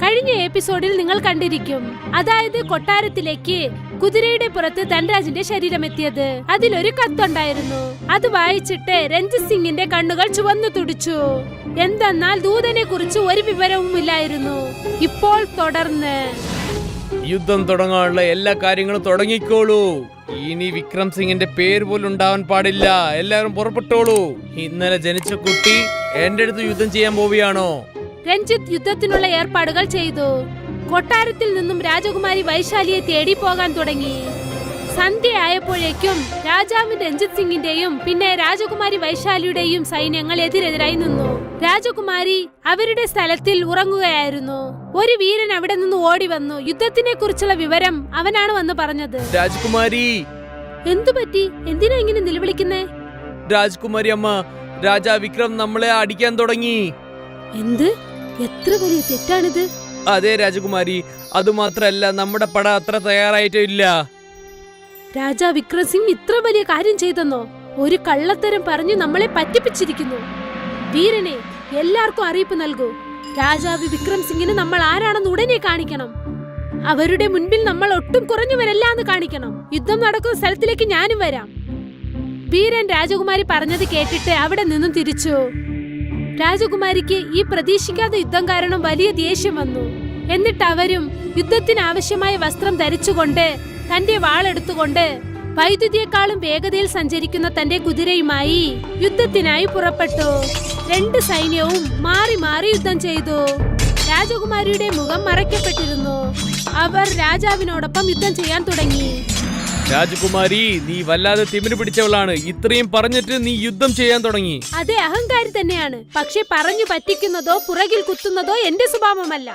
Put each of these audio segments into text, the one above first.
കഴിഞ്ഞ എപ്പിസോഡിൽ നിങ്ങൾ കണ്ടിരിക്കും. അതായത് കൊട്ടാരത്തിലേക്ക് കുതിരയുടെ പുറത്ത് ധൻരാജിന്റെ ശരീരം എത്തിയത്. അതിലൊരു കത്തുണ്ടായിരുന്നു. അത് വായിച്ചിട്ട് രഞ്ജിത് സിംഗിന്റെ കണ്ണുകൾ ചുവന്നു തുടിച്ചു. എന്തെന്നാൽ ദൂതനെ കുറിച്ച് ഒരു വിവരവുമില്ലായിരുന്നു. ഇപ്പോൾ തുടർന്ന് യുദ്ധം തുടങ്ങാനുള്ള എല്ലാ കാര്യങ്ങളും തുടങ്ങിക്കോളൂ. ഇനി വിക്രം സിംഗിന്റെ പേര് പോലും ഉണ്ടാവാൻ പാടില്ല. എല്ലാവരും പുറപ്പെട്ടോളൂ. ഇന്നലെ ജനിച്ച കുട്ടി എന്റെ അടുത്ത് യുദ്ധം ചെയ്യാൻ പോവുകയാണോ? രഞ്ജിത്ത് യുദ്ധത്തിനുള്ള ഏർപ്പാടുകൾ ചെയ്തു. കൊട്ടാരത്തിൽ നിന്നും രാജകുമാരി വൈശാലിയെ തേടി പോകാൻ തുടങ്ങി. സന്ധ്യയായപ്പോഴേക്കും രാജാവ് രഞ്ജിത് സിംഗിന്റെയും പിന്നെ രാജകുമാരി വൈശാലിയുടെയും സൈന്യങ്ങൾ എതിരെതിരായി നിന്നു. രാജകുമാരി അവരുടെ സ്ഥലത്തിൽ ഉറങ്ങുകയായിരുന്നു. ഒരു വീരൻ അവിടെ നിന്ന് ഓടി വന്നു. യുദ്ധത്തിനെ കുറിച്ചുള്ള വിവരം അവനാണ് വന്ന് പറഞ്ഞത്. രാജകുമാരി, എന്തു പറ്റി? എന്തിനാ ഇങ്ങനെ നിലവിളിക്കുന്നേ? രാജകുമാരി അമ്മ, രാജാ വിക്രം നമ്മളെ അടിക്കാൻ തുടങ്ങി. എന്ത്? എത്ര വലിയ തെറ്റാണിത്! അതെ രാജകുമാരി, അതുമാത്രല്ല നമ്മുടെ പട അത്ര തയ്യാറായിട്ടില്ല. രാജാ വിക്രം സിംഗ് ഇത്ര വലിയ കാര്യം ചെയ്തെന്നോ? ഒരു കള്ളത്തരം പറഞ്ഞു നമ്മളെ പറ്റിപ്പിച്ചിരിക്കുന്നു. വീരനെ, എല്ലാവർക്കും അറിയിപ്പ് നൽകൂ. രാജാവ് വിക്രം സിംഗിന് നമ്മൾ ആരാണെന്ന് ഉടനെ കാണിക്കണം. അവരുടെ മുൻപിൽ നമ്മൾ ഒട്ടും കുറഞ്ഞവരല്ല എന്ന് കാണിക്കണം. യുദ്ധം നടക്കുന്ന സ്ഥലത്തിലേക്ക് ഞാനും വരാം. വീരൻ രാജകുമാരി പറഞ്ഞത് കേട്ടിട്ട് അവിടെ നിന്നും തിരിച്ചു. രാജകുമാരിക്ക് ഈ പ്രതീക്ഷിക്കാത്ത യുദ്ധം കാരണം വലിയ ദേഷ്യം വന്നു. എന്നിട്ട് അവരും യുദ്ധത്തിന് ആവശ്യമായ വസ്ത്രം ധരിച്ചുകൊണ്ട് തന്റെ വാളെടുത്തുകൊണ്ട് വൈദ്യുതിയെക്കാളും വേഗതയിൽ സഞ്ചരിക്കുന്ന തന്റെ കുതിരയുമായി യുദ്ധത്തിനായി പുറപ്പെട്ടു. രണ്ട് സൈന്യവും മാറി മാറി യുദ്ധം ചെയ്തു. രാജകുമാരിയുടെ മുഖം മറയ്ക്കപ്പെട്ടിരുന്നു. അവർ രാജാവിനോടൊപ്പം യുദ്ധം ചെയ്യാൻ തുടങ്ങി. രാജകുമാരി, നീ വല്ലാതെ തിമിര് പിടിച്ചവളാണ്. ഇത്രയും പറഞ്ഞിട്ട് നീ യുദ്ധം ചെയ്യാൻ തുടങ്ങി. അതെ, അഹങ്കാരി തന്നെയാണ്. പക്ഷെ പറഞ്ഞു പറ്റിക്കുന്നതോ പുറകിൽ കുത്തുന്നതോ എന്റെ സ്വഭാവമല്ല.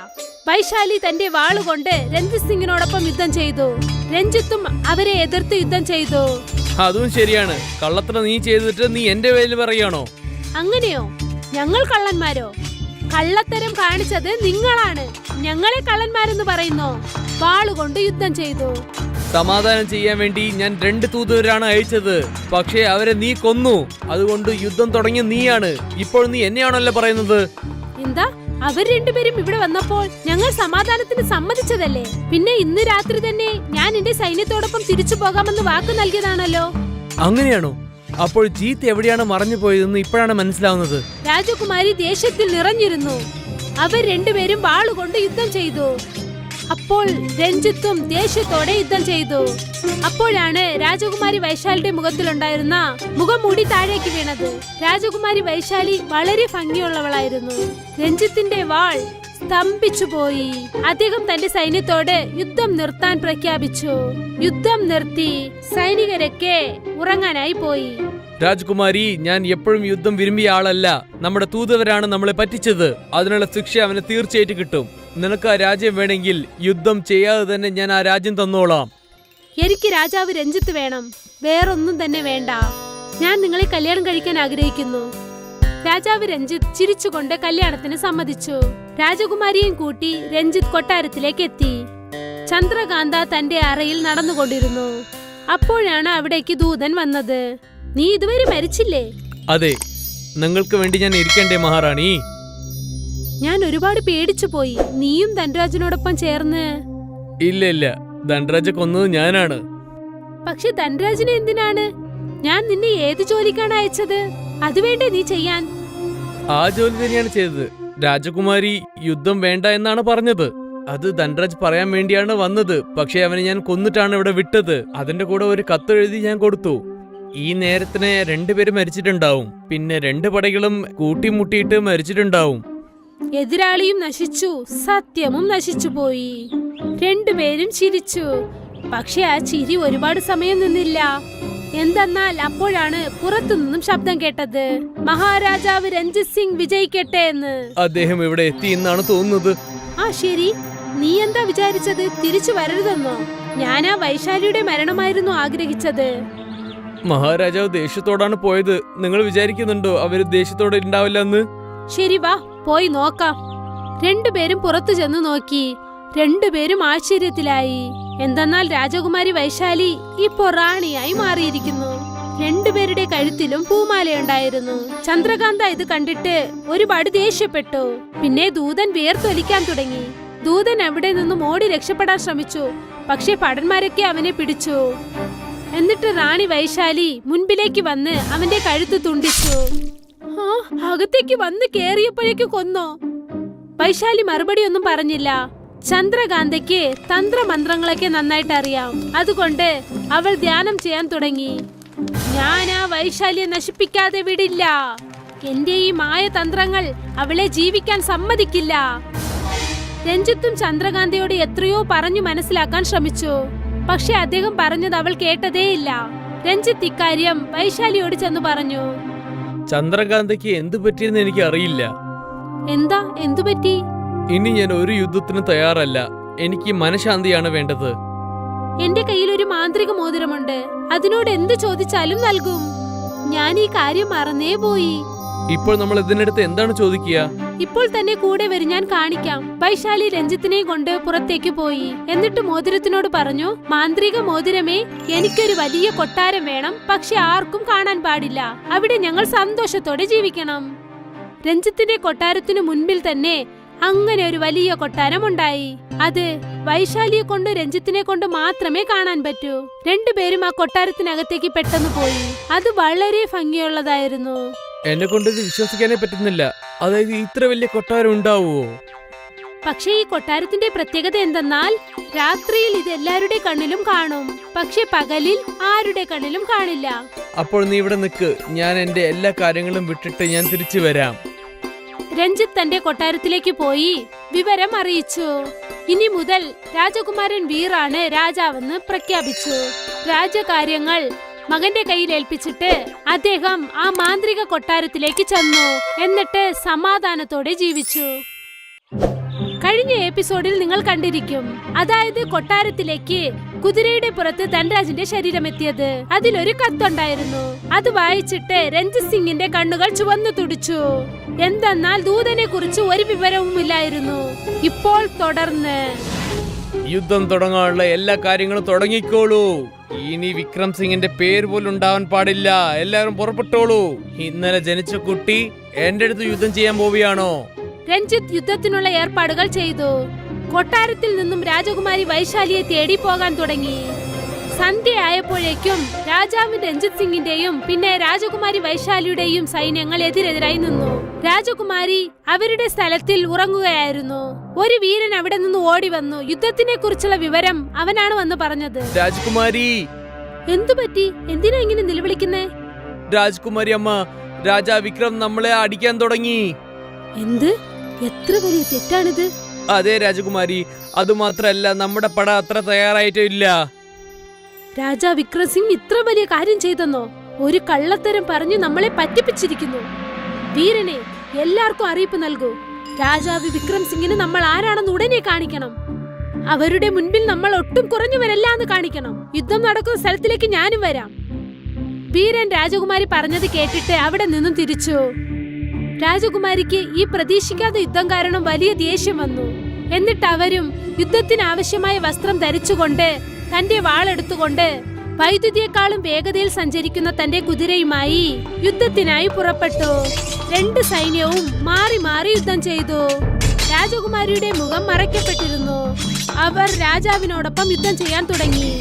വൈശാലി തന്റെ വാളുകൊണ്ട് രഞ്ജിത് സിംഗിനോടൊപ്പം യുദ്ധം ചെയ്തു. രഞ്ജിത്തും അവരെ എതിർത്ത് യുദ്ധം ചെയ്തു. അതും ശരിയാണ്. കള്ളത്തരം നീ ചെയ്തിട്ട് നീ എന്റെ പേരിൽ പറയാണോ? അങ്ങനെയോ? ഞങ്ങൾ കള്ളന്മാരോ? കള്ളത്തരം കാണിച്ചത് നിങ്ങളാണ്. ഞങ്ങളെ കള്ളന്മാരെന്ന് പറയുന്നോ? വാളുകൊണ്ട് യുദ്ധം ചെയ്തു. സമാധാനം ചെയ്യാൻ വേണ്ടി ഞാൻ 2 തൂതുവരാണ് അയച്ചത്. പക്ഷേ അവരെ നീ കൊന്നു. അതുകൊണ്ട് യുദ്ധം തുടങ്ങിയ നീയാണ്. ഇപ്പോൾ നീ എന്നെയാണല്ലോ പറയുന്നത്. എന്താ? അവർ രണ്ടുപേരും ഇവിടെ വന്നപ്പോൾ ഞങ്ങൾ സമാധാനത്തിന് സമ്മതിച്ചതല്ലേ? പിന്നെ ഇന്ന് രാത്രി തന്നെ ഞാൻ എന്റെ സൈന്യത്തോടൊപ്പം തിരിച്ചു പോകാമെന്ന് വാക്ക് നൽകിയതാണല്ലോ. അങ്ങനെയാണോ? അപ്പോൾ ജീത്ത് എവിടെയാണ് മറഞ്ഞു പോയതെന്ന് ഇപ്പോഴാണ് മനസ്സിലാവുന്നത്. രാജകുമാരി ദേഷ്യത്തിൽ നിറഞ്ഞിരുന്നു. അവർ രണ്ടുപേരും വാളുകൊണ്ട് യുദ്ധം ചെയ്തു. അപ്പോൾ രഞ്ജിത്തും ദേഷ്യത്തോടെ യുദ്ധം ചെയ്തു. അപ്പോഴാണ് രാജകുമാരി വൈശാലിയുടെ മുഖത്തിലുണ്ടായിരുന്ന മുഖംമൂടി താഴേക്ക് വീണത്. രാജകുമാരി വൈശാലി വളരെ ഭംഗിയുള്ളവളായിരുന്നു. രഞ്ജിത്തിന്റെ വാൾ സ്തംഭിച്ചുപോയി. അദ്ദേഹം തന്റെ സൈന്യത്തോട് യുദ്ധം നിർത്താൻ പ്രഖ്യാപിച്ചു. യുദ്ധം നിർത്തി സൈനികരൊക്കെ ഉറങ്ങാനായി പോയി. രാജകുമാരി, ഞാൻ എപ്പോഴും യുദ്ധം വിരുമ്പിയ ആളല്ല. നമ്മുടെ തൂതുവരാണ് നമ്മളെ പറ്റിച്ചത്. അതിനുള്ള ശിക്ഷ അവന് തീർച്ചയായിട്ടും കിട്ടും. നിനക്ക് ആ രാജ്യം വേണമെങ്കിൽ യുദ്ധം ചെയ്യാതെ തന്നെ ഞാൻ ആ രാജ്യം തന്നോളാം. എനിക്ക് രാജാവ് രഞ്ജിത്ത് വേണം. വേറൊന്നും തന്നെ വേണ്ട. ഞാൻ നിങ്ങളെ കല്യാണം കഴിക്കാൻ ആഗ്രഹിക്കുന്നു. രാജാവ് രഞ്ജിത്ത് ചിരിച്ചുകൊണ്ട് കല്യാണത്തിന് സമ്മതിച്ചു. രാജകുമാരിയെയും കൂട്ടി രഞ്ജിത്ത് കൊട്ടാരത്തിലേക്ക് എത്തി. ചന്ദ്രകാന്ത തന്റെ അറയിൽ നടന്നുകൊണ്ടിരുന്നു. അപ്പോഴാണ് അവിടേക്ക് ദൂതൻ വന്നത്. നീ ഇതുവരെ മരിച്ചില്ലേ? അതെ, നിങ്ങൾക്ക് വേണ്ടി ഞാൻ ഇരിക്കണ്ടേ മഹാറാണി? ഞാൻ ഒരുപാട് പേടിച്ചു പോയി. നീയും ധൻരാജിനോടൊപ്പം ചേർന്ന്. ഇല്ല ഇല്ല, ധൻരാജ് കൊന്നത് ഞാനാണ്. പക്ഷെ ധൻരാജിനെ എന്തിനാണ്? ഞാൻ നിന്നെ ഏത് ജോലിക്കാണ് അയച്ചത്? അത് വേണ്ടേ നീ ചെയ്യാൻ? ആ ജോലി തന്നെയാണ് ചെയ്തത്. രാജകുമാരി യുദ്ധം വേണ്ട എന്നാണ് പറഞ്ഞത്. അത് ധൻരാജ് പറയാൻ വേണ്ടിയാണ് വന്നത്. പക്ഷെ അവനെ ഞാൻ കൊന്നിട്ടാണ് ഇവിടെ വിട്ടത്. അതിന്റെ കൂടെ ഒരു കത്ത് എഴുതി ഞാൻ കൊടുത്തു. ഈ നേരത്തിന് 2 പേര് മരിച്ചിട്ടുണ്ടാവും. പിന്നെ 2 പടകളും കൂട്ടിമുട്ടിയിട്ട് മരിച്ചിട്ടുണ്ടാവും. എതിരാളിയും നശിച്ചു, സത്യവും നശിച്ചു പോയി. രണ്ടുപേരും ചിരിച്ചു. പക്ഷെ ആ ചിരി ഒരുപാട് സമയം നിന്നില്ല. എന്തെന്നാൽ അപ്പോഴാണ് പുറത്തുനിന്നും ശബ്ദം കേട്ടത്. മഹാരാജാവ് രഞ്ജിത് സിംഗ് വിജയിക്കട്ടെ എന്ന്. അദ്ദേഹം ഇവിടെ എത്തി എന്നാണ് തോന്നുന്നത്. ആ ശരി, നീ എന്താ വിചാരിച്ചത്? തിരിച്ചു വരരുതെന്നോ? ഞാൻ ആ വൈശാലിയുടെ മരണമായിരുന്നു ആഗ്രഹിച്ചത്. മഹാരാജാവ് ദേഷ്യത്തോടാണ് പോയത്. നിങ്ങൾ വിചാരിക്കുന്നുണ്ടോ അവര് ദേഷ്യത്തോടെ ഉണ്ടാവില്ലെന്ന്? ശരി, വാ പോയി നോക്കാം. രണ്ടുപേരും പുറത്തു ചെന്ന് നോക്കി. രണ്ടുപേരും ആശ്ചര്യത്തിലായി. എന്തെന്നാൽ രാജകുമാരി വൈശാലി ഇപ്പോ റാണിയായി മാറിയിരിക്കുന്നു. രണ്ടുപേരുടെ കഴുത്തിലും പൂമാലയുണ്ടായിരുന്നു. ചന്ദ്രകാന്ത ഇത് കണ്ടിട്ട് ഒരുപാട് ദേഷ്യപ്പെട്ടു. പിന്നെ ദൂതൻ വേർത്തൊലിക്കാൻ തുടങ്ങി. ദൂതൻ അവിടെ നിന്നും ഓടി രക്ഷപ്പെടാൻ ശ്രമിച്ചു. പക്ഷെ ഭടന്മാരൊക്കെ അവനെ പിടിച്ചു. എന്നിട്ട് റാണി വൈശാലി മുൻപിലേക്ക് വന്ന് അവന്റെ കഴുത്ത് തുണ്ടിച്ചു. അകത്തേക്ക് വന്ന് കേറിയപ്പോഴേക്ക് കൊന്നോ? വൈശാലി മറുപടി ഒന്നും പറഞ്ഞില്ല. ചന്ദ്രകാന്തയ്ക്ക് തന്ത്രമന്ത്രങ്ങളൊക്കെ നന്നായിട്ട് അറിയാം. അതുകൊണ്ട് അവൾ ധ്യാനം ചെയ്യാൻ തുടങ്ങി. ഞാൻ ആ വൈശാലിയെ നശിപ്പിക്കാതെ വിടില്ല. എന്റെ ഈ മായ തന്ത്രങ്ങൾ അവളെ ജീവിക്കാൻ സമ്മതിക്കില്ല. രഞ്ജിത്തും ചന്ദ്രകാന്തയോട് എത്രയോ പറഞ്ഞു മനസ്സിലാക്കാൻ ശ്രമിച്ചു. പക്ഷെ അദ്ദേഹം പറഞ്ഞത് അവൾ കേട്ടതേയില്ല. രഞ്ജിത്ത് ഇക്കാര്യം വൈശാലിയോട് ചെന്ന് പറഞ്ഞു. ചന്ദ്രകാന്തയ്ക്ക് എന്തു പറ്റിയെന്ന് എനിക്ക് അറിയില്ല. എന്താ, എന്തു പറ്റി? ഇനി ഞാൻ ഒരു യുദ്ധത്തിന് തയ്യാറല്ല. എനിക്ക് മനഃശാന്തിയാണ് വേണ്ടത്. എന്റെ കയ്യിൽ ഒരു മാന്ത്രിക മോതിരമുണ്ട്. അതിനോട് എന്ത് ചോദിച്ചാലും നൽകും. ഞാൻ ഈ കാര്യം മറന്നേ പോയി. ഇപ്പോൾ നമ്മൾ ഇതിനടുത്ത് എന്താണ് ചോദിക്കുക? ഇപ്പോൾ തന്നെ കൂടെ വരും, ഞാൻ കാണിക്കാം. വൈശാലി രഞ്ജിത്തിനെയും കൊണ്ട് പുറത്തേക്ക് പോയി. എന്നിട്ട് മോതിരത്തിനോട് പറഞ്ഞു, മാന്ത്രിക മോതിരമേ, എനിക്കൊരു വലിയ കൊട്ടാരം വേണം. പക്ഷെ ആർക്കും കാണാൻ പാടില്ല. അവിടെ ഞങ്ങൾ സന്തോഷത്തോടെ ജീവിക്കണം. രഞ്ജിത്തിന്റെ കൊട്ടാരത്തിനു മുൻപിൽ തന്നെ അങ്ങനെ ഒരു വലിയ കൊട്ടാരം ഉണ്ടായി. അത് വൈശാലിയെ കൊണ്ട് രഞ്ജിത്തിനെ കൊണ്ട് മാത്രമേ കാണാൻ പറ്റൂ. രണ്ടുപേരും ആ കൊട്ടാരത്തിനകത്തേക്ക് പെട്ടെന്ന് പോയി. അത് വളരെ ഭംഗിയുള്ളതായിരുന്നു. എന്നെ കൊണ്ട് ഇത് വിശ്വസിക്കാനേ പറ്റുന്നില്ല. അതായത് ഇത്ര വലിയ കൊട്ടാരം ഉണ്ടാവുമോ? പക്ഷേ ഈ കൊട്ടാരത്തിന്റെ പ്രത്യേകത എന്തെന്നാൽ രാത്രിയിൽ ഇത് എല്ലാവരുടെ കണ്ണിലും കാണും. പക്ഷെ പകലിൽ ആരുടെ കണ്ണിലും കാണില്ല. അപ്പോൾ നീ ഇവിടെ നിൽക്ക്. ഞാൻ എന്റെ എല്ലാ കാര്യങ്ങളും വിട്ടിട്ട് ഞാൻ തിരിച്ചു വരാം. രഞ്ജിത്ത് തന്റെ കൊട്ടാരത്തിലേക്ക് പോയി വിവരം അറിയിച്ചു. ഇനി മുതൽ രാജകുമാരൻ വീറാണ് രാജാവെന്ന് പ്രഖ്യാപിച്ചു. രാജകാര്യങ്ങൾ മകന്റെ കയ്യിൽ ഏൽപ്പിച്ചിട്ട് അദ്ദേഹം ആ മാന്ത്രിക കൊട്ടാരത്തിലേക്ക് ചെന്നു. എന്നിട്ട് സമാധാനത്തോടെ ജീവിച്ചു. കഴിഞ്ഞ എപ്പിസോഡിൽ നിങ്ങൾ കണ്ടിരിക്കും, അതായത് കൊട്ടാരത്തിലേക്ക് കുതിരയുടെ പുറത്ത് ധൻരാജിന്റെ ശരീരം എത്തിയത്. അതിലൊരു കത്തുണ്ടായിരുന്നു. അത് വായിച്ചിട്ട് രഞ്ജിത് സിംഗിന്റെ കണ്ണുകൾ ചുവന്നു തുടിച്ചു. എന്തെന്നാൽ ദൂതനെ കുറിച്ച് ഒരു വിവരവുമില്ലായിരുന്നു. ഇപ്പോൾ തുടർന്ന് യുദ്ധം തുടങ്ങാനുള്ള എല്ലാ കാര്യങ്ങളും തുടങ്ങിക്കോളൂ. ഇനി വിക്രം സിംഗിന്റെ പേര് പോലും ഉണ്ടാവാൻ പാടില്ല. എല്ലാവരും പുറപ്പെട്ടോളൂ. ഇന്നലെ ജനിച്ച കുട്ടി എന്റെ അടുത്ത് യുദ്ധം ചെയ്യാൻ പോവുകയാണോ? രഞ്ജിത്ത് യുദ്ധത്തിനുള്ള ഏർപ്പാടുകൾ ചെയ്തു. കൊട്ടാരത്തിൽ നിന്നും രാജകുമാരി വൈശാലിയെ തേടി പോകാൻ തുടങ്ങി. സന്ധ്യയായപ്പോഴേക്കും രാജാവ് രഞ്ജിത് സിംഗിന്റെയും പിന്നെ രാജകുമാരി വൈശാലിയുടെയും സൈന്യങ്ങൾ എതിരെതിരായി നിന്നു. രാജകുമാരി അവരുടെ സ്ഥലത്തിൽ ഉറങ്ങുകയായിരുന്നു. ഒരു വീരൻ അവിടെ നിന്ന് ഓടി വന്നു. യുദ്ധത്തിനെ കുറിച്ചുള്ള വിവരം അവനാണ് വന്ന് പറഞ്ഞത്. രാജകുമാരി, എന്തു പറ്റി? എന്തിനാ ഇങ്ങനെ നിലവിളിക്കുന്നേ? രാജകുമാരി അമ്മ, രാജാ വിക്രം നമ്മളെ അടിക്കാൻ തുടങ്ങി. എന്ത്? എത്ര വലിയ തെറ്റാണിത്! അതെ രാജകുമാരി, അതുമാത്രല്ല നമ്മുടെ പട അത്ര തയ്യാറായിട്ടില്ല. രാജാ വിക്രം സിംഗ് ഇത്ര വലിയ കാര്യം ചെയ്തെന്നോ? ഒരു കള്ളത്തരം പറഞ്ഞു നമ്മളെ പറ്റിപ്പിച്ചിരിക്കുന്നു. വീരനെ, എല്ലാവർക്കും അറിയിപ്പ് നൽകൂ. രാജാവ് വിക്രം സിംഗിന് നമ്മൾ ആരാണെന്ന് ഉടനെ കാണിക്കണം. അവരുടെ മുൻപിൽ നമ്മൾ ഒട്ടും കുറഞ്ഞവരല്ല എന്ന് കാണിക്കണം. യുദ്ധം നടക്കുന്ന സ്ഥലത്തിലേക്ക് ഞാനും വരാം. വീരൻ രാജകുമാരി പറഞ്ഞത് കേട്ടിട്ട് അവിടെ നിന്നും തിരിച്ചു. രാജകുമാരിക്ക് ഈ പ്രതീക്ഷിക്കാത്ത യുദ്ധം കാരണം വലിയ ദേഷ്യം വന്നു. എന്നിട്ട് അവരും യുദ്ധത്തിന് ആവശ്യമായ വസ്ത്രം ധരിച്ചുകൊണ്ട് തന്റെ വാളെടുത്തുകൊണ്ട് വൈദ്യുതിയെക്കാളും വേഗതയിൽ സഞ്ചരിക്കുന്ന തന്റെ കുതിരയുമായി യുദ്ധത്തിനായി പുറപ്പെട്ടു. രണ്ട് സൈന്യവും മാറി മാറി യുദ്ധം ചെയ്തു. രാജകുമാരിയുടെ മുഖം മറയ്ക്കപ്പെട്ടിരുന്നു. അവർ രാജാവിനോടൊപ്പം യുദ്ധം ചെയ്യാൻ തുടങ്ങി.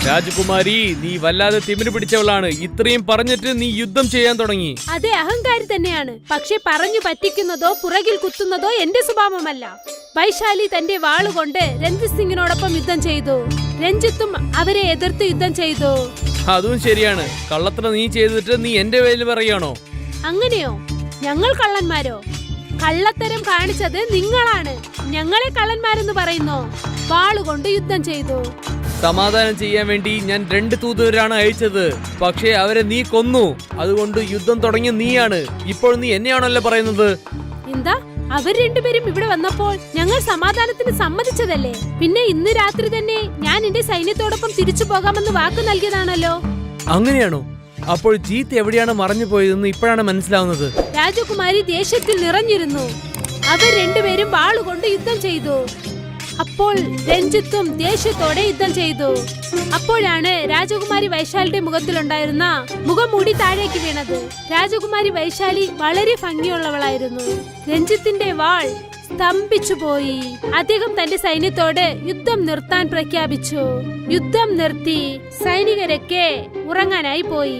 രാജകുമാരി, നീ വല്ലാതെ തിമിര് പിടിച്ചവളാണ്. ഇത്രയും പറഞ്ഞിട്ട് നീ യുദ്ധം ചെയ്യാൻ തുടങ്ങി. അതെ, അഹങ്കാരി തന്നെയാണ്. പക്ഷെ പറഞ്ഞു പറ്റിക്കുന്നതോ പുറകിൽ കുത്തുന്നതോ എന്റെ സ്വഭാവമല്ല. വൈശാലി തന്റെ വാളുകൊണ്ട് രഞ്ജിത് സിംഗിനോടൊപ്പം യുദ്ധം ചെയ്തു. രഞ്ജിത്തും അവരെ എതിർത്ത് യുദ്ധം ചെയ്തു. അതും ശരിയാണ്. കള്ളത്തരം നീ ചെയ്തിട്ട് നീ എന്റെ പേരിൽ പറയാണോ? അങ്ങനെയോ? ഞങ്ങൾ കള്ളന്മാരോ? കള്ളത്തരം കാണിച്ചത് നിങ്ങളാണ്. ഞങ്ങളെ കള്ളന്മാരെന്ന് പറയുന്നോ? വാളുകൊണ്ട് യുദ്ധം ചെയ്തു. സമാധാനം ചെയ്യാൻ വേണ്ടി ഞാൻ 2 തൂതുവരാണ് അയച്ചത്. പക്ഷേ അവരെ നീ കൊന്നു. അതുകൊണ്ട് യുദ്ധം തുടങ്ങിയ നീയാണ്. ഇപ്പോൾ നീ എന്നെയാണല്ലോ പറയുന്നത്. എന്താ? അവർ രണ്ടുപേരും ഇവിടെ വന്നപ്പോൾ ഞങ്ങൾ സമാധാനത്തിന് സമ്മതിച്ചതല്ലേ? പിന്നെ ഇന്ന് രാത്രി തന്നെ ഞാൻ എന്റെ സൈന്യത്തോടൊപ്പം തിരിച്ചു പോകാമെന്ന് വാക്ക് നൽകിയതാണല്ലോ. അങ്ങനെയാണോ? അപ്പോൾ ജീത്ത് എവിടെയാണ് മറഞ്ഞു പോയതെന്ന് ഇപ്പോഴാണ് മനസ്സിലാവുന്നത്. രാജകുമാരി ദേഷ്യത്തിൽ നിറഞ്ഞിരുന്നു. അവർ രണ്ടുപേരും വാളുകൊണ്ട് യുദ്ധം ചെയ്തു. അപ്പോൾ രഞ്ജിത്തും ദേഷ്യത്തോടെ യുദ്ധം ചെയ്തു. അപ്പോഴാണ് രാജകുമാരി വൈശാലിയുടെ മുഖത്തിലുണ്ടായിരുന്ന മുഖംമൂടി താഴേക്ക് വീണത്. രാജകുമാരി വൈശാലി വളരെ ഭംഗിയുള്ളവളായിരുന്നു. രഞ്ജിത്തിന്റെ വാൾ സ്തംഭിച്ചു പോയി. അദ്ദേഹം തന്റെ സൈന്യത്തോട് യുദ്ധം നിർത്താൻ പ്രഖ്യാപിച്ചു. യുദ്ധം നിർത്തി സൈനികരൊക്കെ ഉറങ്ങാനായി പോയി.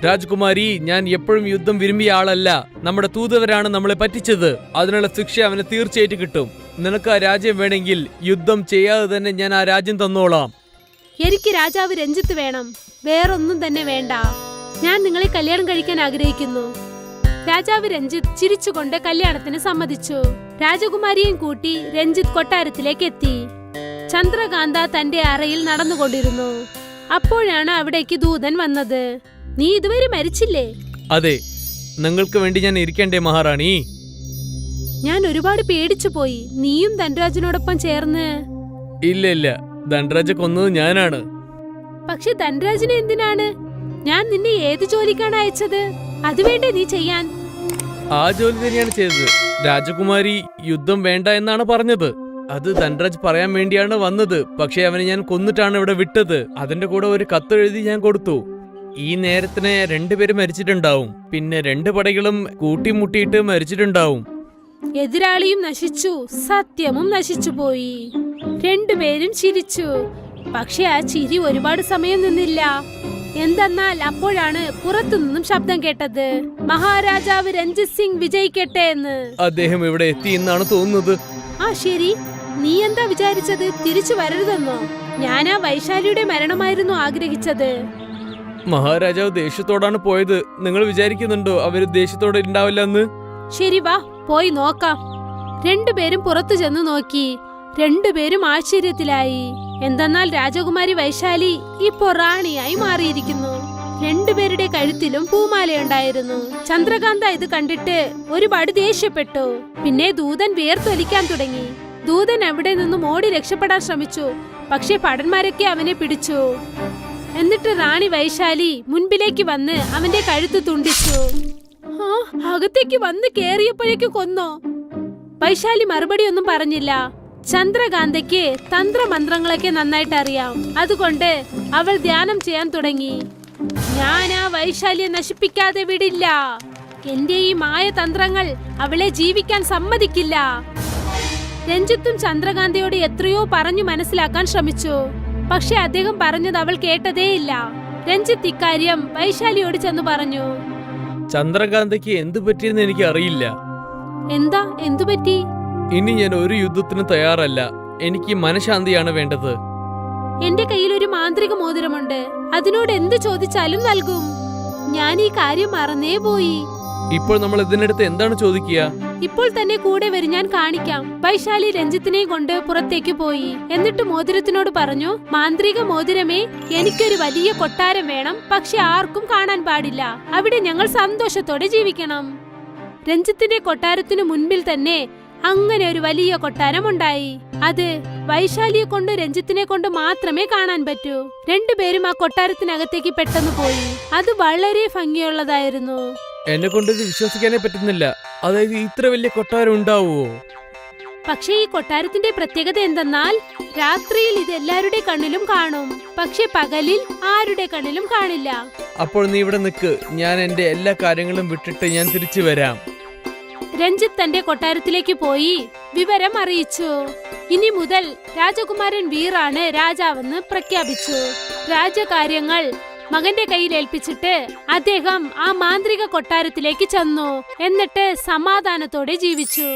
രാജകുമാരി, ഞാൻ എപ്പോഴും യുദ്ധം വിരുമ്പിയ ആളല്ല. നമ്മുടെ തൂതവരാണ് നമ്മളെ പറ്റിച്ചത്. അതിനുള്ള ശിക്ഷ അവന് തീർച്ചയായിട്ടും കിട്ടും. നിനക്ക് ആ രാജ്യം വേണമെങ്കിൽ യുദ്ധം ചെയ്യാതെ തന്നെ ഞാൻ ആ രാജ്യം തന്നോളാം. എനിക്ക് രാജാവ് രഞ്ജിത്ത് വേണം, വേറൊന്നും തന്നെ വേണ്ട. ഞാൻ നിങ്ങളെ കല്യാണം കഴിക്കാൻ ആഗ്രഹിക്കുന്നു. രാജാവ് രഞ്ജിത്ത് ചിരിച്ചുകൊണ്ട് കല്യാണത്തിന് സമ്മതിച്ചു. രാജകുമാരിയെയും കൂട്ടി രഞ്ജിത്ത് കൊട്ടാരത്തിലേക്ക് എത്തി. ചന്ദ്രകാന്ത തന്റെ അറയിൽ നടന്നുകൊണ്ടിരുന്നു. അപ്പോഴാണ് അവിടേക്ക് ദൂതൻ വന്നത്. നീ ഇതുവരെ മരിച്ചില്ലേ? അതെ, നിങ്ങൾക്ക് വേണ്ടി ഞാൻ ഇരിക്കണ്ടേ മഹാറാണി? ഞാൻ ഒരുപാട് പേടിച്ചു പോയി. നീയും ധനരാജനോടൊപ്പം ചേർന്ന്. ഇല്ല ഇല്ല, ധനരാജ കൊന്നത് ഞാനാണ്. പക്ഷെ ധനരാജനെ എന്തിനാണ്? ഞാൻ നിന്നെ ഏത് ജോലിക്കാണ് അയച്ചത്? അതുവേണ്ടേ നീ ചെയ്യാൻ? ആ ജോലി തന്നെയാണ് ചെയ്തത്. രാജകുമാരി യുദ്ധം വേണ്ട എന്നാണ് പറഞ്ഞത്. അത് ധനരാജ് പറയാൻ വേണ്ടിയാണ് വന്നത്. പക്ഷെ അവനെ ഞാൻ കൊന്നിട്ടാണ് ഇവിടെ വിട്ടത്. അതിന്റെ കൂടെ ഒരു കത്തെഴുതി ഞാൻ കൊടുത്തു. ഈ നേരത്തിന് 2 പേര് മരിച്ചിട്ടുണ്ടാവും. പിന്നെ 2 പടകളും കൂട്ടിമുട്ടിയിട്ട് മരിച്ചിട്ടുണ്ടാവും. എതിരാളിയും നശിച്ചു, സത്യവും നശിച്ചു പോയി. 2 പേരും ചിരിച്ചു. പക്ഷെ ആ ചിരി ഒരുപാട് സമയം നിന്നില്ല. എന്തെന്നാൽ അപ്പോഴാണ് പുറത്തുനിന്നും ശബ്ദം കേട്ടത്. മഹാരാജാവ് രഞ്ജിത് സിംഗ് വിജയിക്കട്ടെ എന്ന്. അദ്ദേഹം ഇവിടെ എത്തി എന്നാണ് തോന്നുന്നത്. ആ ശരി, നീ എന്താ വിചാരിച്ചത്? തിരിച്ചു വരരുതെന്നോ? ഞാൻ ആ വൈശാലിയുടെ മരണമായിരുന്നു ആഗ്രഹിച്ചത്. മഹാരാജാവ് ദേഷ്യത്തോടാണ് പോയത്. നിങ്ങൾ വിചാരിക്കുന്നുണ്ടോ അവര് ദേഷ്യത്തോടെ ഉണ്ടാവില്ല എന്ന്? ശരി, വാ പോയി നോക്കാം. 2 പേരും പുറത്തു ചെന്ന് നോക്കി. 2 പേരും ആശ്ചര്യത്തിലായി. എന്തെന്നാൽ രാജകുമാരി വൈശാലി ഇപ്പോ റാണിയായി മാറിയിരിക്കുന്നു. 2 പേരുടെ കഴുത്തിലും പൂമാലയുണ്ടായിരുന്നു. ചന്ദ്രകാന്ത ഇത് കണ്ടിട്ട് ഒരുപാട് ദേഷ്യപ്പെട്ടു. പിന്നെ ദൂതൻ വിയർത്തൊലിക്കാൻ തുടങ്ങി. ദൂതൻ അവിടെ നിന്നും ഓടി രക്ഷപ്പെടാൻ ശ്രമിച്ചു. പക്ഷെ ഭടന്മാരൊക്കെ അവനെ പിടിച്ചു. എന്നിട്ട് റാണി വൈശാലി മുൻപിലേക്ക് വന്ന് അവന്റെ കഴുത്ത് തുണ്ടിച്ചു. അകത്തേക്ക് വന്ന് കേറിയപ്പോഴേക്ക് കൊന്നോ? വൈശാലി മറുപടി ഒന്നും പറഞ്ഞില്ല. ചന്ദ്രകാന്തയ്ക്ക് തന്ത്രമന്ത്രങ്ങളൊക്കെ നന്നായിട്ട് അറിയാം. അതുകൊണ്ട് അവൾ ധ്യാനം ചെയ്യാൻ തുടങ്ങി. ഞാൻ ആ വൈശാലിയെ നശിപ്പിക്കാതെ വിടില്ല. എന്റെ ഈ മായതന്ത്രങ്ങൾ അവളെ ജീവിക്കാൻ സമ്മതിക്കില്ല. രഞ്ജിത്തും ചന്ദ്രകാന്തയോട് എത്രയോ പറഞ്ഞു മനസ്സിലാക്കാൻ ശ്രമിച്ചു. പക്ഷെ അദ്ദേഹം പറഞ്ഞത് അവൾ കേട്ടതേയില്ല. രഞ്ജിത്ത് ഇക്കാര്യം വൈശാലിയോട് ചെന്ന് പറഞ്ഞു. ചന്ദ്രകാന്തയ്ക്ക് എന്തു പറ്റിയെന്ന് എനിക്ക് അറിയില്ല. എന്താ, എന്തു പറ്റി? ഇനി ഞാൻ ഒരു യുദ്ധത്തിന് തയ്യാറല്ല. എനിക്ക് മനഃശാന്തിയാണ് വേണ്ടത്. എന്റെ കയ്യിൽ ഒരു മാന്ത്രിക മോതിരമുണ്ട്. അതിനോട് എന്ത് ചോദിച്ചാലും നൽകും. ഞാൻ ഈ കാര്യം മറന്നേ പോയി. ഇപ്പോൾ നമ്മൾ ഇതിനടുത്ത് എന്താണ് ചോദിക്കുക? ഇപ്പോൾ തന്നെ കൂടെ വരും, ഞാൻ കാണിക്കാം. വൈശാലി രഞ്ജിത്തിനെ കൊണ്ട് പുറത്തേക്ക് പോയി. എന്നിട്ട് മോതിരത്തിനോട് പറഞ്ഞു, മാന്ത്രിക മോതിരമേ, എനിക്കൊരു വലിയ കൊട്ടാരം വേണം. പക്ഷെ ആർക്കും കാണാൻ പാടില്ല. അവിടെ ഞങ്ങൾ സന്തോഷത്തോടെ ജീവിക്കണം. രഞ്ജിത്തിന്റെ കൊട്ടാരത്തിനു മുൻപിൽ തന്നെ അങ്ങനെ ഒരു വലിയ കൊട്ടാരം ഉണ്ടായി. അത് വൈശാലിയെ കൊണ്ട് രഞ്ജിത്തിനെ കൊണ്ട് മാത്രമേ കാണാൻ പറ്റൂ. 2 പേരും ആ കൊട്ടാരത്തിനകത്തേക്ക് പെട്ടെന്ന് പോയി. അത് വളരെ ഭംഗിയുള്ളതായിരുന്നു. എന്നെ കൊണ്ട് ഇത് വിശ്വസിക്കാനേ പറ്റുന്നില്ല. അതായത് ഇത്ര വലിയ കൊട്ടാരം ഉണ്ടാവുമോ? പക്ഷേ ഈ കൊട്ടാരത്തിന്റെ പ്രത്യേകത എന്തെന്നാൽ രാത്രിയിൽ ഇത് എല്ലാവരുടെ കണ്ണിലും കാണും. പക്ഷെ പകലിൽ ആരുടെ കണ്ണിലും കാണില്ല. അപ്പോൾ നീ ഇവിടെ നിൽക്ക്. ഞാൻ എന്റെ എല്ലാ കാര്യങ്ങളും വിട്ടിട്ട് ഞാൻ തിരിച്ചു വരാം. രഞ്ജിത്ത് തന്റെ കൊട്ടാരത്തിലേക്ക് പോയി വിവരം അറിയിച്ചു. ഇനി മുതൽ രാജകുമാരൻ വീറാണ് രാജാവെന്ന് പ്രഖ്യാപിച്ചു. രാജകാര്യങ്ങൾ മകന്റെ കയ്യിൽ ഏൽപ്പിച്ചിട്ട് അദ്ദേഹം ആ മാന്ത്രിക കൊട്ടാരത്തിലേക്ക് ചെന്നു. എന്നിട്ട് സമാധാനത്തോടെ ജീവിച്ചു.